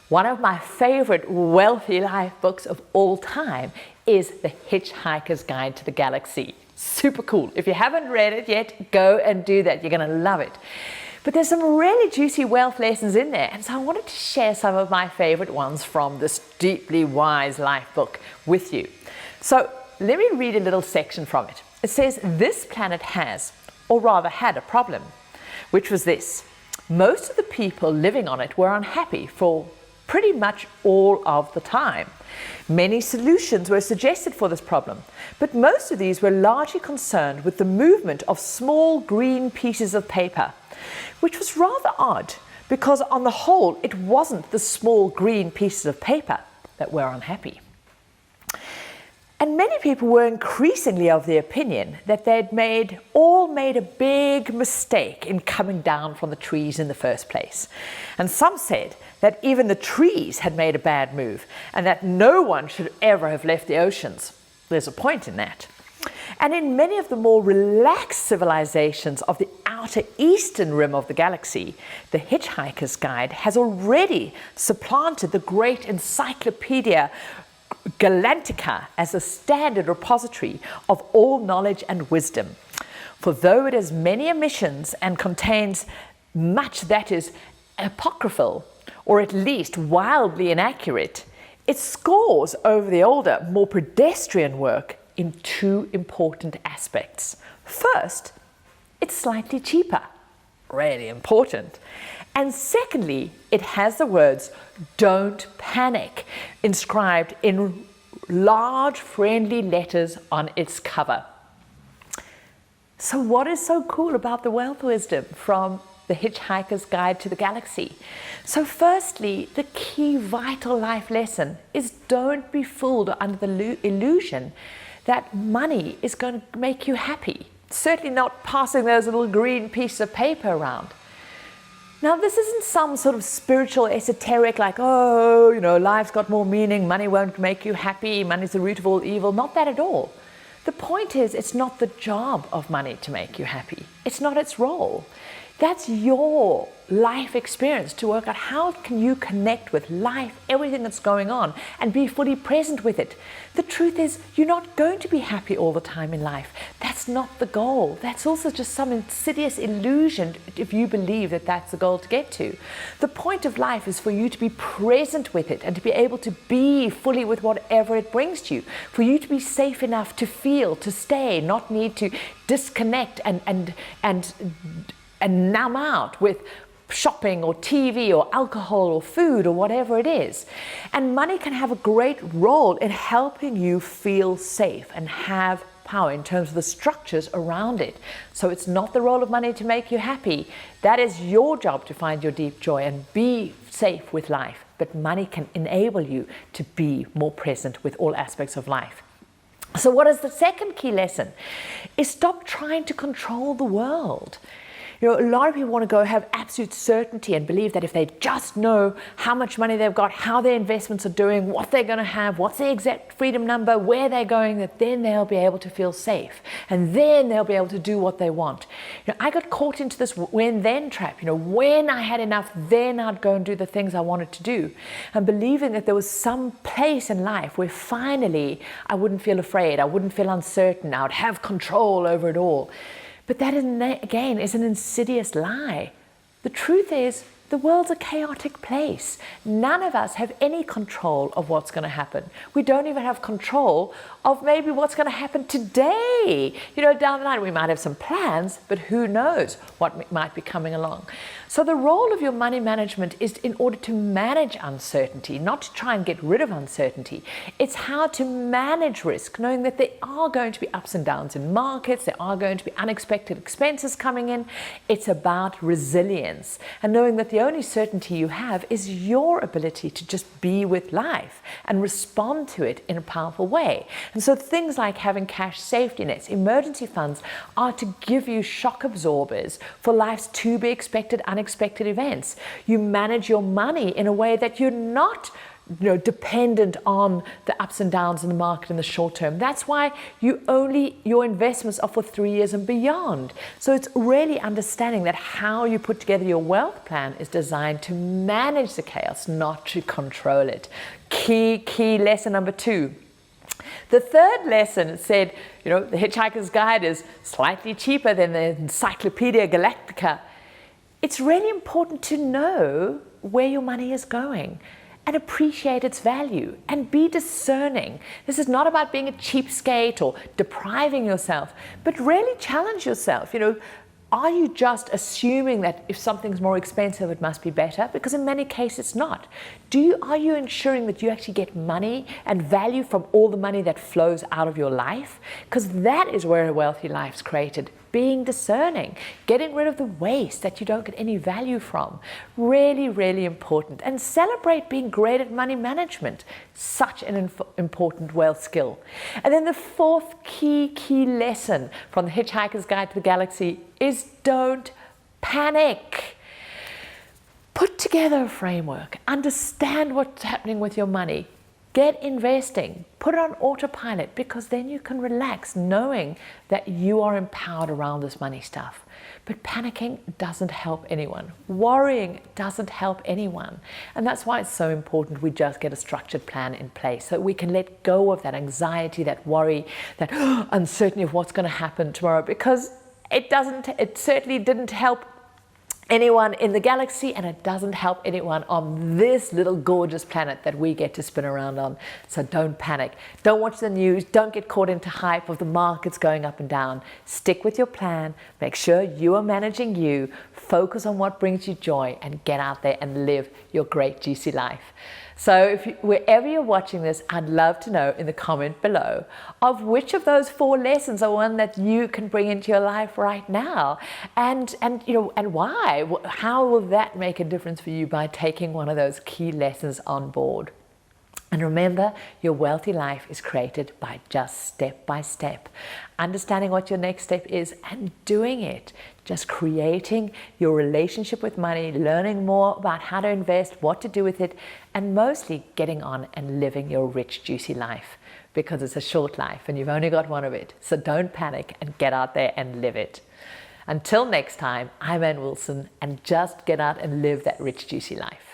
One of my favorite wealthy life books of all time is The Hitchhiker's Guide to the Galaxy. Super cool. If you haven't read it yet, go and do that. You're going to love it. But there's some really juicy wealth lessons in there, and so I wanted to share some of my favorite ones from this deeply wise life book with you. So let me read a little section from it. It says, this planet has, or rather had, a problem, which was this. Most of the people living on it were unhappy for pretty much all of the time. Many solutions were suggested for this problem, but most of these were largely concerned with the movement of small green pieces of paper, which was rather odd because on the whole it wasn't the small green pieces of paper that were unhappy. And many people were increasingly of the opinion that they'd all made a big mistake in coming down from the trees in the first place. And some said that even the trees had made a bad move and that no one should ever have left the oceans. There's a point in that. And in many of the more relaxed civilizations of the outer eastern rim of the galaxy, the Hitchhiker's Guide has already supplanted the great encyclopedia Galantica as a standard repository of all knowledge and wisdom. For though it has many omissions and contains much that is apocryphal, or at least wildly inaccurate, it scores over the older, more pedestrian work in two important aspects. First, it's slightly cheaper, really important. And secondly, it has the words, "Don't panic," inscribed in large friendly letters on its cover. So what is so cool about the wealth wisdom from The Hitchhiker's Guide to the Galaxy? So firstly, the key vital life lesson is don't be fooled under the illusion that money is going to make you happy. Certainly not passing those little green pieces of paper around. Now, this isn't some sort of spiritual esoteric like, oh, life's got more meaning, money won't make you happy, money's the root of all evil. Not that at all. The point is, it's not the job of money to make you happy. It's not its role. That's your life experience to work out how can you connect with life, everything that's going on, and be fully present with it. The truth is, you're not going to be happy all the time in life. That's not the goal. That's also just some insidious illusion if you believe that that's the goal to get to. The point of life is for you to be present with it and to be able to be fully with whatever it brings to you. For you to be safe enough to feel, to stay, not need to disconnect and numb out with shopping or TV or alcohol or food or whatever it is. And money can have a great role in helping you feel safe and have power in terms of the structures around it. So it's not the role of money to make you happy. That is your job to find your deep joy and be safe with life. But money can enable you to be more present with all aspects of life. So what is the second key lesson? Is stop trying to control the world. A lot of people want to go have absolute certainty and believe that if they just know how much money they've got, how their investments are doing, what they're going to have, what's their exact freedom number, where they're going, that then they'll be able to feel safe. And then they'll be able to do what they want. I got caught into this when-then trap. When I had enough, then I'd go and do the things I wanted to do. And believing that there was some place in life where finally I wouldn't feel afraid, I wouldn't feel uncertain, I would have control over it all. But that, again, is an insidious lie. The truth is, the world's a chaotic place. None of us have any control of what's going to happen. We don't even have control of maybe what's going to happen today. Down the line we might have some plans, but who knows what might be coming along. So the role of your money management is in order to manage uncertainty, not to try and get rid of uncertainty. It's how to manage risk, knowing that there are going to be ups and downs in markets, there are going to be unexpected expenses coming in. It's about resilience and knowing that the only certainty you have is your ability to just be with life and respond to it in a powerful way. And so things like having cash safety nets, emergency funds are to give you shock absorbers for life's to be expected, unexpected events. You manage your money in a way that you're not dependent on the ups and downs in the market in the short term. That's why your investments are for 3 years and beyond. So it's really understanding that how you put together your wealth plan is designed to manage the chaos, not to control it. Key lesson number 2. The third lesson said, the Hitchhiker's Guide is slightly cheaper than the Encyclopedia Galactica. It's really important to know where your money is going and appreciate its value and be discerning. This is not about being a cheapskate or depriving yourself, but really challenge yourself. Are you just assuming that if something's more expensive, it must be better? Because in many cases, it's not. Are you ensuring that you actually get money and value from all the money that flows out of your life? Because that is where a wealthy life is created. Being discerning, getting rid of the waste that you don't get any value from. Really, really important. And celebrate being great at money management. Such an important wealth skill. And then the fourth key lesson from the Hitchhiker's Guide to the Galaxy is don't panic. Put together a framework. Understand what's happening with your money. Get investing, put it on autopilot, because then you can relax knowing that you are empowered around this money stuff. But panicking doesn't help anyone. Worrying doesn't help anyone. And that's why it's so important we just get a structured plan in place so that we can let go of that anxiety, that worry, that uncertainty of what's going to happen tomorrow, because it certainly didn't help anyone in the galaxy, and it doesn't help anyone on this little gorgeous planet that we get to spin around on. So don't panic. Don't watch the news. Don't get caught into hype of the markets going up and down. Stick with your plan. Make sure you are managing you. Focus on what brings you joy and get out there and live your great juicy life. So wherever you're watching this, I'd love to know in the comment below of which of those 4 lessons are one that you can bring into your life right now, and why. How will that make a difference for you by taking one of those key lessons on board? And remember, your wealthy life is created by just step by step. Understanding what your next step is and doing it. Just creating your relationship with money, learning more about how to invest, what to do with it, and mostly getting on and living your rich, juicy life. Because it's a short life and you've only got one of it. So don't panic and get out there and live it. Until next time, I'm Ann Wilson, and just get out and live that rich, juicy life.